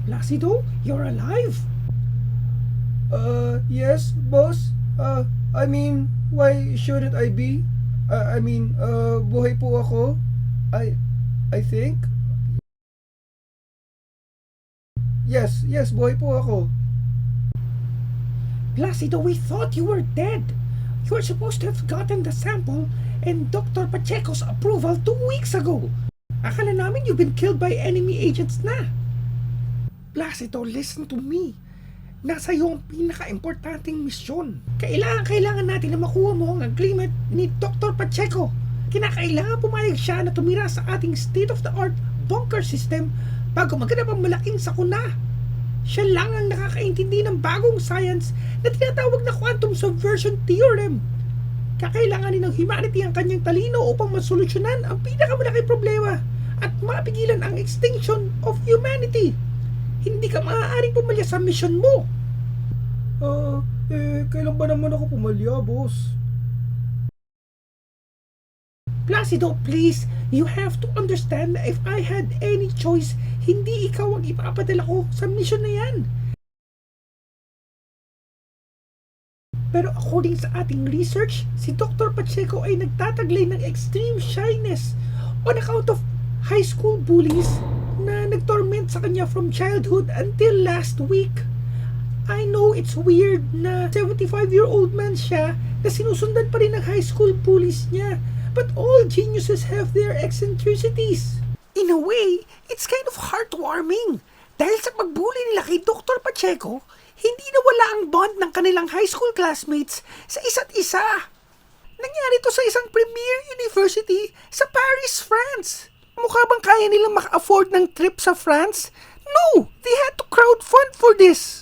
Placido, you're alive? Yes, boss. Why shouldn't I be? Buhay po ako. I think. Yes, buhay po ako. Placido, we thought you were dead. You were supposed to have gotten the sample and Dr. Pacheco's approval 2 weeks ago. Akala namin you've been killed by enemy agents na. Placido, listen to me. Nasa iyo ang pinaka-importanting misyon. Kailangan natin na makuha mo ang agreement ni Dr. Pacheco. Kinakailangan pumayag siya na tumira sa ating state-of-the-art bunker system bago maganap ang malaking sakuna. Siya lang ang nakakaintindi ng bagong science na tinatawag na quantum subversion theorem. Kakailanganin ng humanity ang kanyang talino upang masolusyonan ang pinakamalaking problema at mapigilan ang extinction of humanity. Hindi ka maaaring pumalya sa misyon mo. Kailan ba naman ako pumalya, boss? Placido, please, you have to understand na if I had any choice, hindi ikaw ang ipapadala ko sa mission na yan. Pero according sa ating research, si Dr. Pacheco ay nagtataglay ng extreme shyness on account of high school bullies na nagtorment sa kanya from childhood until last week. I know it's weird na 75-year-old man siya na sinusundan pa rin ng high school bullies niya. But all geniuses have their eccentricities. In a way, it's kind of heartwarming. Dahil sa pagbully nila kay Dr. Pacheco, hindi nawala ang bond ng kanilang high school classmates sa isa't isa. Nangyari to sa isang premier university sa Paris, France. Mukha bang kaya nilang maka-afford ng trip sa France? No! They had to crowdfund for this.